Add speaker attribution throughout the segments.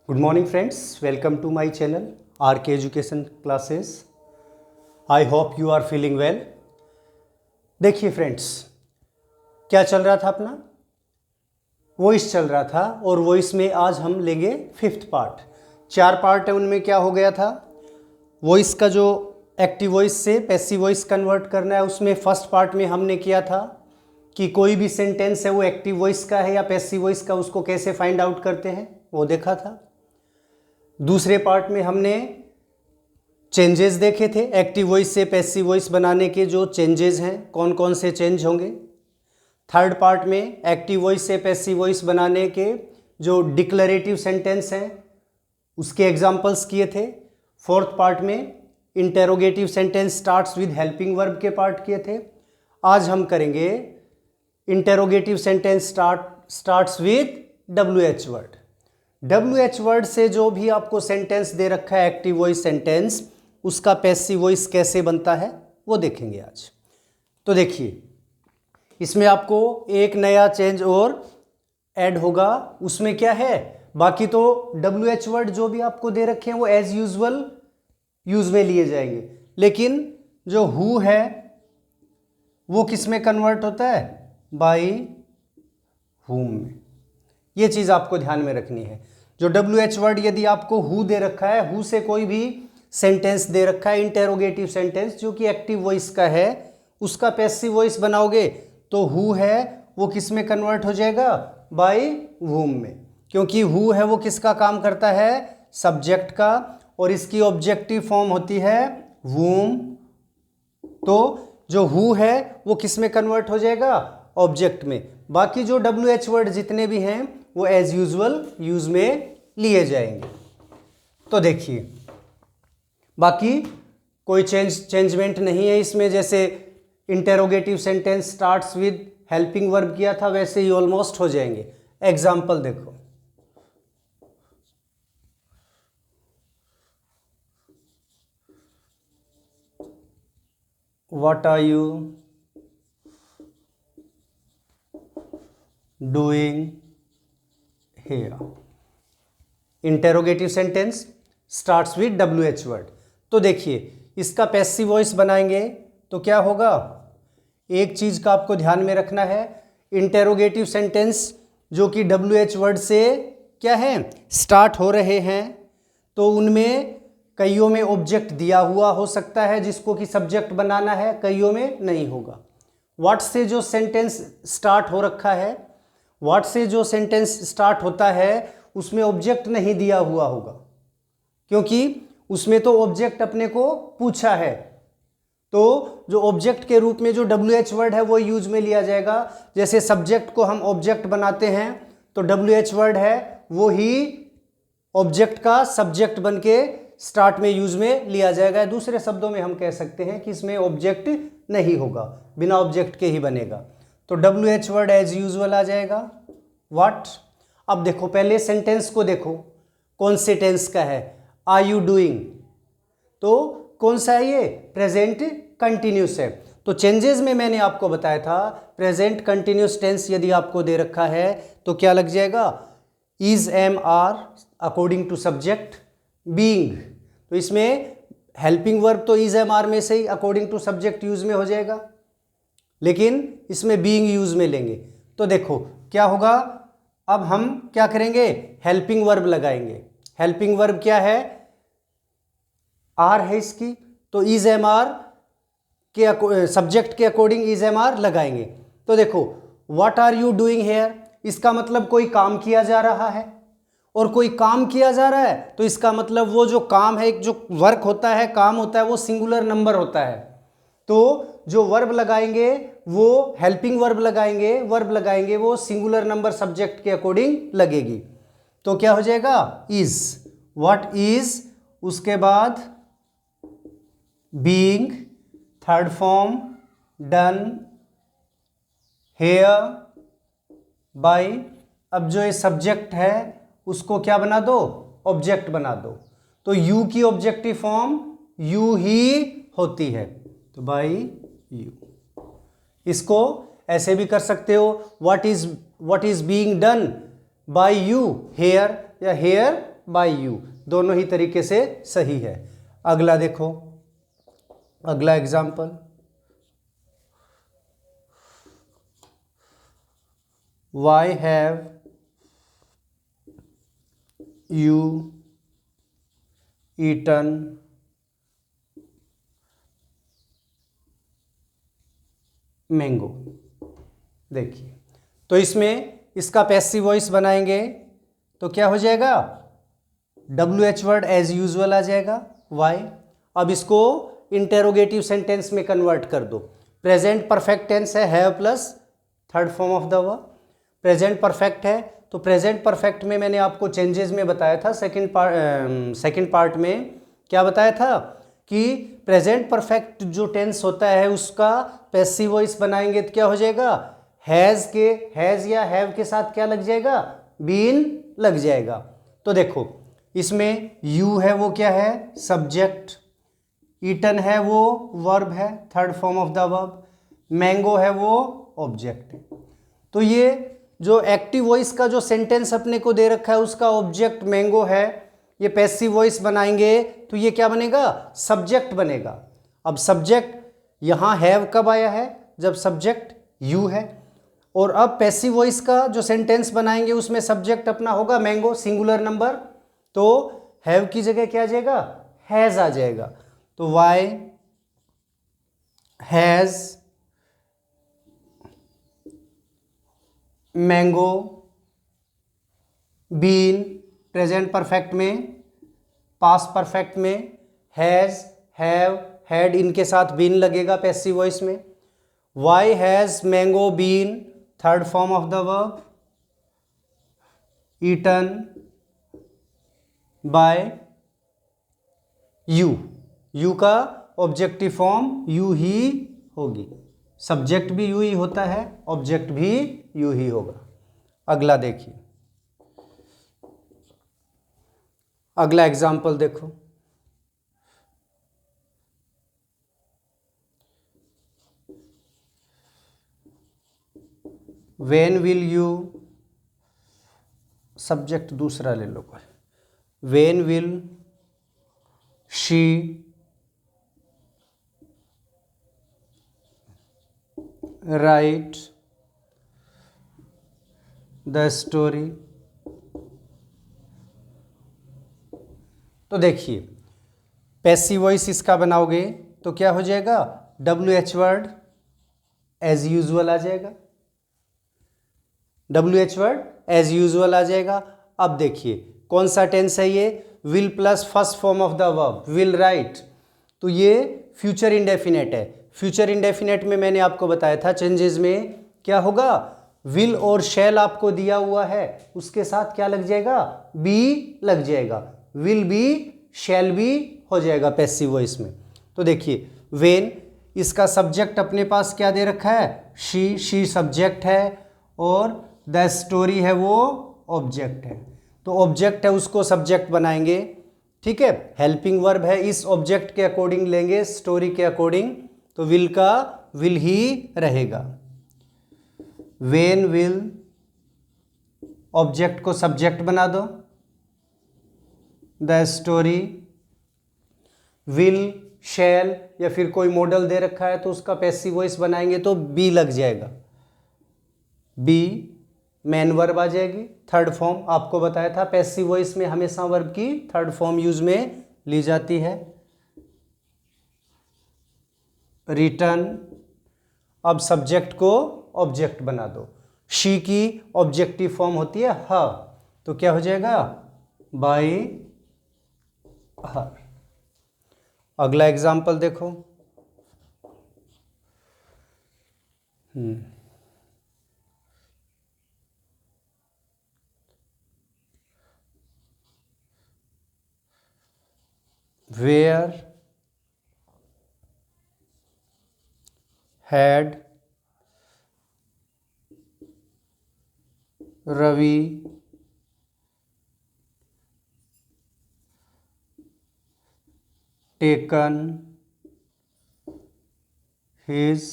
Speaker 1: Good morning friends, welcome to my channel RK Education Classes. I hope you are feeling well. देखिए friends, क्या चल रहा था अपना वॉइस चल रहा था और वॉइस में आज हम लेंगे 5th पार्ट। 4 पार्ट है, उनमें क्या हो गया था, वॉइस का जो एक्टिव वॉइस से पैसिव वॉइस कन्वर्ट करना है, उसमें फर्स्ट पार्ट में हमने किया था कि कोई भी सेंटेंस है वो एक्टिव वॉइस का है या पैसिव वॉइस का, उसको कैसे फाइंड आउट करते हैं वो देखा था। दूसरे पार्ट में हमने चेंजेस देखे थे, एक्टिव वॉइस से पैसिव वॉइस बनाने के जो चेंजेस हैं कौन कौन से चेंज होंगे। थर्ड पार्ट में एक्टिव वॉइस से पैसिव वॉइस बनाने के जो डिक्लरेटिव सेंटेंस हैं उसके एग्जांपल्स किए थे। फोर्थ पार्ट में interrogative sentence starts with helping verb के पार्ट किए थे। आज हम करेंगे interrogative sentence starts with WH word. WH word से जो भी आपको सेंटेंस दे रखा है एक्टिव वॉइस सेंटेंस, उसका पैसिव वॉइस कैसे बनता है वो देखेंगे आज। तो देखिए, इसमें आपको एक नया चेंज और ऐड होगा। उसमें क्या है, बाकी तो WH वर्ड जो भी आपको दे रखे हैं वो एज यूजुअल यूज में लिए जाएंगे, लेकिन जो हु है वो किस में कन्वर्ट होता है, बाई हुम में। ये चीज़ आपको ध्यान में रखनी है। जो WH वर्ड यदि आपको हु दे रखा है, हु से कोई भी सेंटेंस दे रखा है इंटेरोगेटिव सेंटेंस जो कि एक्टिव वॉइस का है, उसका पैसिव वॉइस बनाओगे तो हु है वो किस में कन्वर्ट हो जाएगा, बाय वूम में। क्योंकि हु है वो किसका काम करता है, सब्जेक्ट का, और इसकी ऑब्जेक्टिव फॉर्म होती है वूम। तो जो हु है वो किस में कन्वर्ट हो जाएगा, ऑब्जेक्ट में। बाकी जो WH वर्ड जितने भी हैं वो एज यूजुअल यूज में लिए जाएंगे। तो देखिए, बाकी कोई चेंजमेंट नहीं है इसमें। जैसे interrogative sentence starts with helping verb किया था, वैसे ही ऑलमोस्ट हो जाएंगे। एग्जाम्पल देखो, what are you doing here. Interrogative sentence starts with WH word. तो देखिए, इसका पैसिव वॉइस बनाएंगे तो क्या होगा, एक चीज का आपको ध्यान में रखना है, इंटेरोगेटिव सेंटेंस जो कि WH वर्ड से क्या है, स्टार्ट हो रहे हैं, तो उनमें कईयों में ऑब्जेक्ट दिया हुआ हो सकता है जिसको कि सब्जेक्ट बनाना है, कईयों में नहीं होगा। व्हाट से जो सेंटेंस स्टार्ट हो रखा है, व्हाट से जो सेंटेंस स्टार्ट होता है उसमें ऑब्जेक्ट नहीं दिया हुआ होगा, क्योंकि उसमें तो ऑब्जेक्ट अपने को पूछा है। तो जो ऑब्जेक्ट के रूप में जो WH वर्ड है वो यूज में लिया जाएगा। जैसे सब्जेक्ट को हम ऑब्जेक्ट बनाते हैं तो WH वर्ड है वो ही ऑब्जेक्ट का सब्जेक्ट बन के स्टार्ट में यूज में लिया जाएगा। दूसरे शब्दों में हम कह सकते हैं कि इसमें ऑब्जेक्ट नहीं होगा, बिना ऑब्जेक्ट के ही बनेगा। तो WH वर्ड एज यूजुअल आ जाएगा। व्हाट, अब देखो पहले सेंटेंस को देखो कौन से टेंस का है, आर यू डूइंग, तो कौन सा है ये, प्रेजेंट कंटिन्यूस है। तो चेंजेस में मैंने आपको बताया था प्रेजेंट कंटिन्यूस टेंस यदि आपको दे रखा है तो क्या लग जाएगा, is am are according to subject being. तो इसमें हेल्पिंग वर्ब तो इज एम आर में से ही अकॉर्डिंग टू सब्जेक्ट यूज में हो जाएगा, लेकिन इसमें बीइंग यूज में लेंगे। तो देखो क्या होगा, अब हम क्या करेंगे, हेल्पिंग वर्ब लगाएंगे। हेल्पिंग वर्ब क्या है, आर है इसकी, तो इज एम आर के सब्जेक्ट के अकॉर्डिंग इज एम आर लगाएंगे। तो देखो what are you doing here, इसका मतलब कोई काम किया जा रहा है, और कोई काम किया जा रहा है तो इसका मतलब वो जो काम है, जो वर्क होता है, काम होता है, वो सिंगुलर नंबर होता है। तो जो वर्ब लगाएंगे वो हेल्पिंग वर्ब लगाएंगे, वर्ब लगाएंगे वो सिंगुलर नंबर सब्जेक्ट के अकॉर्डिंग लगेगी। तो क्या हो जाएगा, इज, व्हाट इज, उसके बाद being, third form done, here, by. अब जो ये सब्जेक्ट है उसको क्या बना दो, ऑब्जेक्ट बना दो। तो यू की ऑब्जेक्टिव फॉर्म यू ही होती है, तो बाय यू। इसको ऐसे भी कर सकते हो, what is being done by you here, या हेयर बाय यू, दोनों ही तरीके से सही है। अगला देखो, अगला example, why have you eaten mango. देखिए, तो इसमें इसका पैसिव वॉइस बनाएंगे तो क्या हो जाएगा, WH वर्ड एज यूजुअल आ जाएगा, वाई। अब इसको इंटेरोगेटिव सेंटेंस में कन्वर्ट कर दो। प्रेजेंट परफेक्ट टेंस है, have plus third form of the verb. Present perfect है तो प्रेजेंट परफेक्ट में मैंने आपको चेंजेस में बताया था, सेकंड पार्ट में क्या बताया था कि प्रेजेंट परफेक्ट जो टेंस होता है उसका पैसिव वॉइस बनाएंगे तो क्या हो जाएगा, हैज या हैव के साथ क्या लग जाएगा, बीन लग जाएगा। तो देखो, इसमें यू है वो क्या है, सब्जेक्ट, ईटन है वो वर्ब है, third form of the verb, mango है वो ऑब्जेक्ट है। तो ये जो एक्टिव वॉइस का जो सेंटेंस अपने को दे रखा है उसका ऑब्जेक्ट मैंगो है, ये पैसिव वॉइस बनाएंगे तो ये क्या बनेगा, सब्जेक्ट बनेगा। अब सब्जेक्ट यहाँ हैव कब आया है, जब सब्जेक्ट यू है। और अब पैसिव वॉइस का जो सेंटेंस बनाएंगे उसमें सब्जेक्ट अपना होगा मैंगो, सिंगुलर नंबर, तो हैव की जगह क्या आ जाएगा, हैज आ जाएगा। तो why has mango been, present perfect में, पास्ट परफेक्ट में हैज, हैव, हैड, इनके साथ बीन लगेगा पैसिव वॉइस में। Why has mango been, third form of the verb, eaten by you, you का ऑब्जेक्टिव फॉर्म यू ही होगी, सब्जेक्ट भी यू ही होता है, ऑब्जेक्ट भी यू ही होगा। अगला देखिए, अगला एग्जाम्पल देखो, व्हेन विल यू, सब्जेक्ट दूसरा ले लो, when will she write the story. तो देखिए, पैसिव वॉइस इसका बनाओगे तो क्या हो जाएगा, WH वर्ड एज यूजुअल आ जाएगा, WH वर्ड एज यूजुअल आ जाएगा। अब देखिए कौन सा टेंस है ये, will plus first form of the verb, will write, तो ये फ्यूचर इंडेफिनेट है। फ्यूचर इंडेफिनेट में मैंने आपको बताया था चेंजेस में क्या होगा, विल और शैल आपको दिया हुआ है, उसके साथ क्या लग जाएगा, बी लग जाएगा, विल बी शैल बी हो जाएगा पैसिव वॉइस में। तो देखिए, व्हेन, इसका सब्जेक्ट अपने पास क्या दे रखा है, शी सब्जेक्ट है और द स्टोरी है वो ऑब्जेक्ट है। तो ऑब्जेक्ट है उसको सब्जेक्ट बनाएंगे, ठीक है, हेल्पिंग वर्ब है, इस ऑब्जेक्ट के अकॉर्डिंग लेंगे, स्टोरी के अकॉर्डिंग, तो विल का विल ही रहेगा। व्हेन विल, ऑब्जेक्ट को सब्जेक्ट बना दो, द स्टोरी, विल शैल या फिर कोई मॉडल दे रखा है तो उसका पैसिव वॉइस बनाएंगे तो बी लग जाएगा, बी मेन वर्ब आ जाएगी, थर्ड फॉर्म आपको बताया था पैसिव वॉइस में हमेशा वर्ब की थर्ड फॉर्म यूज में ली जाती है, रिटर्न। अब सब्जेक्ट को ऑब्जेक्ट बना दो, शी की ऑब्जेक्टिव फॉर्म होती है हर, तो क्या हो जाएगा, बाय हर। अगला एग्जाम्पल देखो, where had Ravi taken his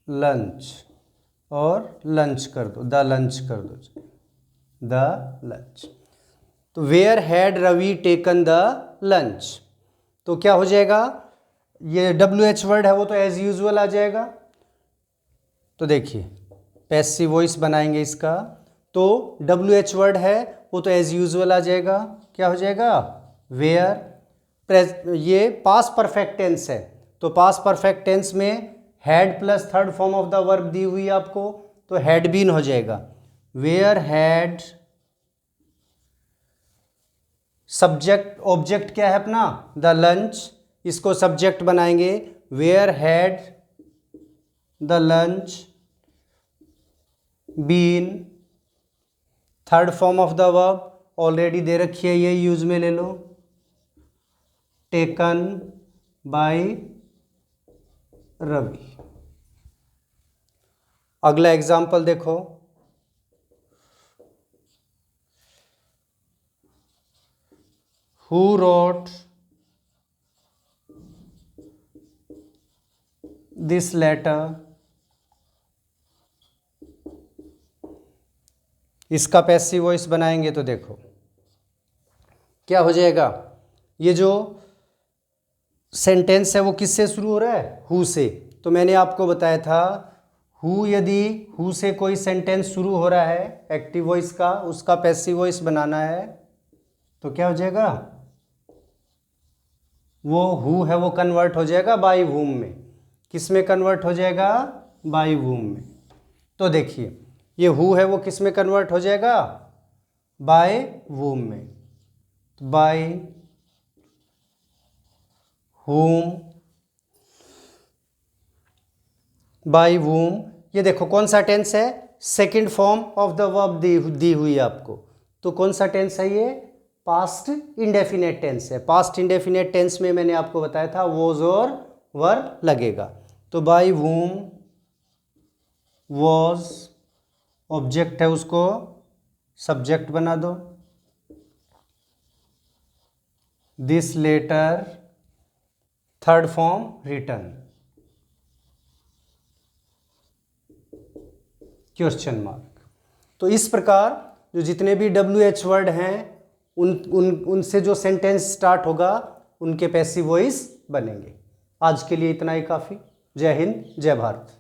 Speaker 1: lunch, और लंच कर दो, द लंच कर दो, द लंच। तो where had Ravi taken the lunch, तो क्या हो जाएगा, ये WH वर्ड है वो तो एज यूजुअल आ जाएगा। तो देखिए पैसिव वॉइस बनाएंगे इसका, तो WH वर्ड है वो तो एज यूजुअल आ जाएगा, क्या हो जाएगा, वेयर। ये पास्ट परफेक्ट टेंस है, तो पास्ट परफेक्ट टेंस में had plus third form of the verb दी हुई आपको, तो हैड बीन हो जाएगा। वेयर हैड, सब्जेक्ट ऑब्जेक्ट क्या है अपना, द लंच, इसको सब्जेक्ट बनाएंगे, where had the lunch been, third form of the verb already दे रखी है, ये यूज में ले लो, टेकन बाय रवि। अगला एग्जाम्पल देखो, हु रोट दिस लेटर, इसका पैसिव वॉइस बनाएंगे तो देखो क्या हो जाएगा, ये जो सेंटेंस है वो किससे शुरू हो रहा है, हु से। तो मैंने आपको बताया था हु, यदि हु से कोई सेंटेंस शुरू हो रहा है एक्टिव वॉइस का, उसका पैसिव वॉइस बनाना है, तो क्या हो जाएगा, वो हु है वो कन्वर्ट हो जाएगा बाय वूम में, किस में कन्वर्ट हो जाएगा, बाय वूम में। तो देखिए ये हु है वो किस में कन्वर्ट हो जाएगा, बाय वूम में, बाय whom, बाय whom, ये देखो कौन सा टेंस है, second form of the verb दी हुई है आपको, तो कौन सा टेंस है ये, पास्ट इंडेफिनेट टेंस है। पास्ट इंडेफिनेट टेंस में मैंने आपको बताया था वॉज और वर लगेगा, तो बाय whom वॉज ऑब्जेक्ट है उसको सब्जेक्ट बना दो, this letter third form return, question mark. तो इस प्रकार जो जितने भी WH वर्ड हैं उनसे जो सेंटेंस स्टार्ट होगा उनके पैसिव वॉइस बनेंगे। आज के लिए इतना ही काफ़ी। जय हिंद, जय भारत।